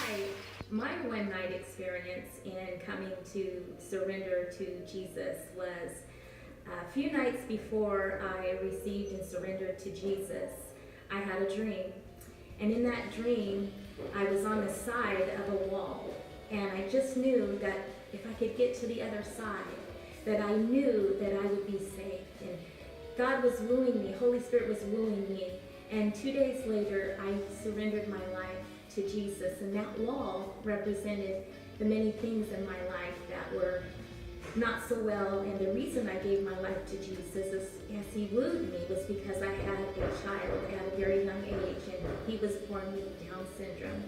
Hi. My one night experience in coming to surrender to Jesus was a few nights before I received and surrendered to Jesus. I had a dream. And in that dream, I was on the side of a wall. And I just knew that if I could get to the other side, that I knew that I would be safe. And God was wooing me, Holy Spirit was wooing me. And 2 days later, I surrendered my life to Jesus. And that wall represented the many things in my life that were not so well. And the reason I gave my life to Jesus is, as he wooed me, was because I had a child at a very young age, and he was born with Down syndrome.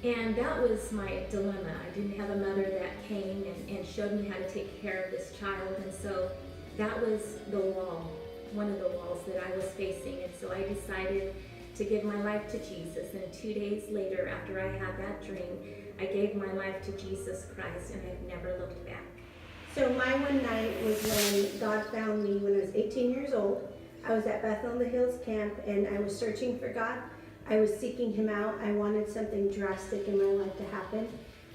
And that was my dilemma. I didn't have a mother that came and showed me how to take care of this child. And so that was the wall, one of the walls that I was facing. And so I decided to give my life to Jesus. And 2 days later, after I had that dream, I gave my life to Jesus Christ, and I've never looked back. So my one night was when God found me when I was 18 years old. I was at Bethel in the Hills camp, and I was searching for God. I was seeking him out. I wanted something drastic in my life to happen.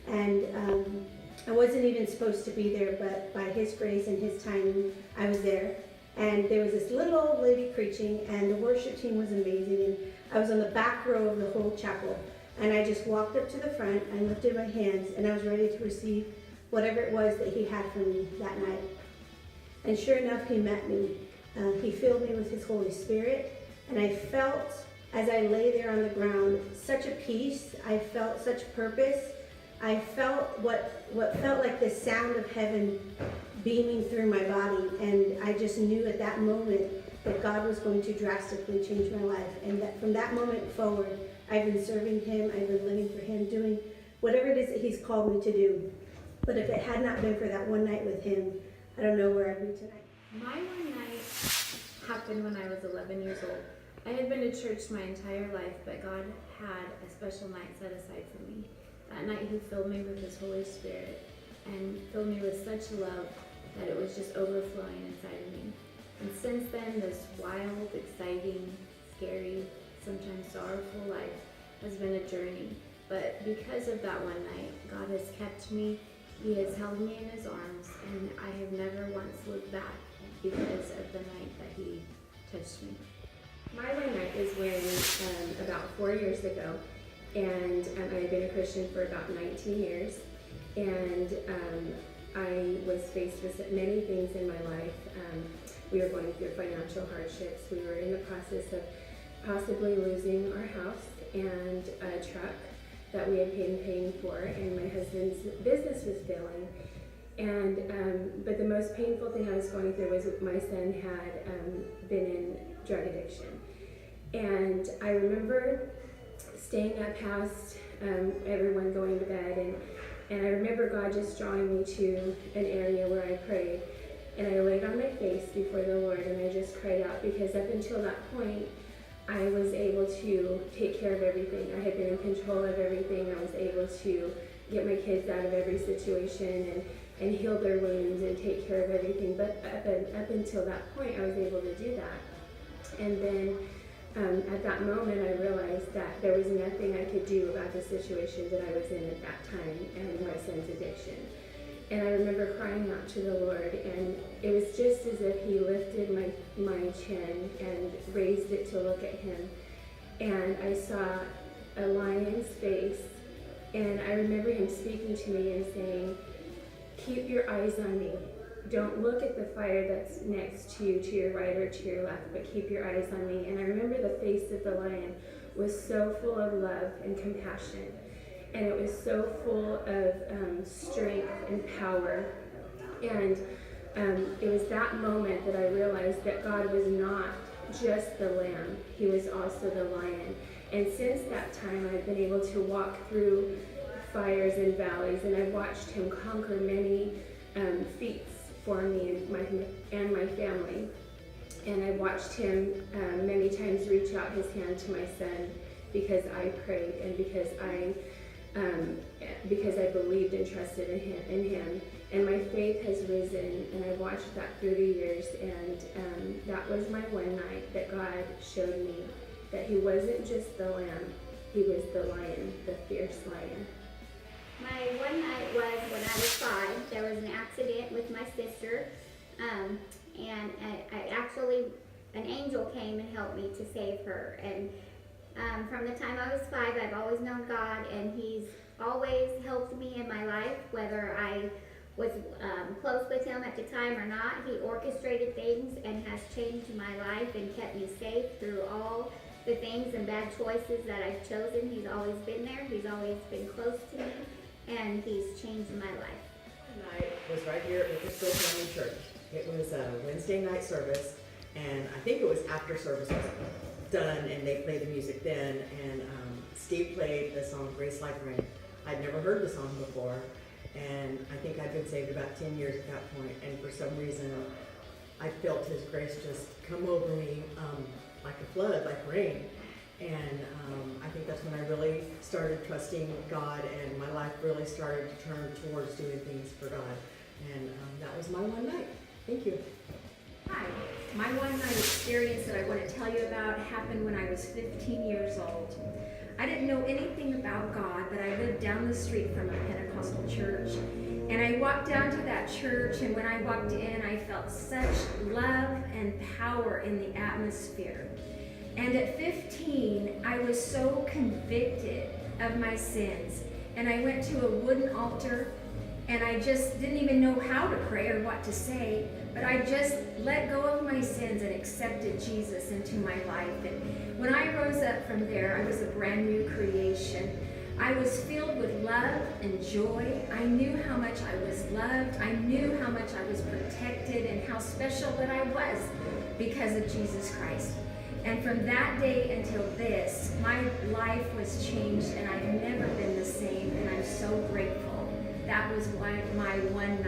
And I wasn't even supposed to be there, but by his grace and his timing, I was there. And there was this little old lady preaching, and the worship team was amazing. And I was on the back row of the whole chapel. And I just walked up to the front and lifted my hands, and I was ready to receive whatever it was that he had for me that night. And sure enough, he met me. He filled me with his Holy Spirit, and I felt, as I lay there on the ground, such a peace. I felt such purpose. I felt what felt like the sound of heaven beaming through my body, and I just knew at that moment that God was going to drastically change my life. And that from that moment forward, I've been serving him, I've been living for him, doing whatever it is that he's called me to do. But if it had not been for that one night with him, I don't know where I'd be tonight. My one night happened when I was 11 years old. I had been to church my entire life, but God had a special night set aside for me. That night he filled me with his Holy Spirit and filled me with such love that it was just overflowing inside of me. And since then, this wild, exciting, scary, sometimes sorrowful life has been a journey. But because of that one night, God has kept me. He has held me in his arms, and I have never once looked back because of the night that he touched me. My one night is when, about 4 years ago, and I had been a Christian for about 19 years, and I was faced with many things in my life. We were going through financial hardships. We were in the process of possibly losing our house and a truck that we had been paying for, and my husband's business was failing. And but the most painful thing I was going through was my son had been in drug addiction. And I remember staying up past everyone going to bed, and I remember God just drawing me to an area where I prayed, and I laid on my face before the Lord, and I just cried out, because up until that point, I was able to take care of everything. I had been in control of everything. I was able to get my kids out of every situation and heal their wounds and take care of everything. But up until that point, I was able to do that. And then at that moment, I realized that there was nothing I could do about the situation that I was in at that time and my son's addiction. And I remember crying out to the Lord, and it was just as if he lifted my chin and raised it to look at him. And I saw a lion's face, and I remember him speaking to me and saying, "Keep your eyes on me. Don't look at the fire that's next to you, to your right or to your left, but keep your eyes on me." And I remember the face of the lion was so full of love and compassion. And it was so full of strength and power. And it was that moment that I realized that God was not just the lamb, he was also the lion. And since that time, I've been able to walk through fires and valleys, and I've watched him conquer many feats for me and my family. And I watched him many times reach out his hand to my son because I prayed and because I believed and trusted in him. And my faith has risen, and I've watched that through the years. And that was my one night that God showed me that he wasn't just the lamb, he was the lion, the fierce lion. My one night was when I was 5. There was an accident with my sister, and I actually, an angel came and helped me to save her. And from the time I was 5, I've always known God, and He's always helped me in my life, whether I was close with Him at the time or not. He orchestrated things and has changed my life and kept me safe through all the things and bad choices that I've chosen. He's always been there. He's always been close to me, and He's changed my life. Night was right here at the Still Family Church. It was a Wednesday night service, and I think it was after service was done, and they played the music then, and Steve played the song Grace Like Rain. I'd never heard the song before, and I think I'd been saved about 10 years at that point, and for some reason I felt His grace just come over me like a flood, like rain. And I think that's when I really started trusting God, and my life really started to turn towards doing things for God. And that was my one night. Thank you. Hi. My one night experience that I want to tell you about happened when I was 15 years old. I didn't know anything about God, but I lived down the street from a Pentecostal church. And I walked down to that church, and when I walked in, I felt such love and power in the atmosphere. And at 15, I was so convicted of my sins. And I went to a wooden altar, and I just didn't even know how to pray or what to say, but I just let go of my sins and accepted Jesus into my life. And when I rose up from there, I was a brand new creation. I was filled with love and joy. I knew how much I was loved. I knew how much I was protected and how special that I was because of Jesus Christ. And from that day until this, my life was changed, and I've never been the same, and I'm so grateful. That was my one night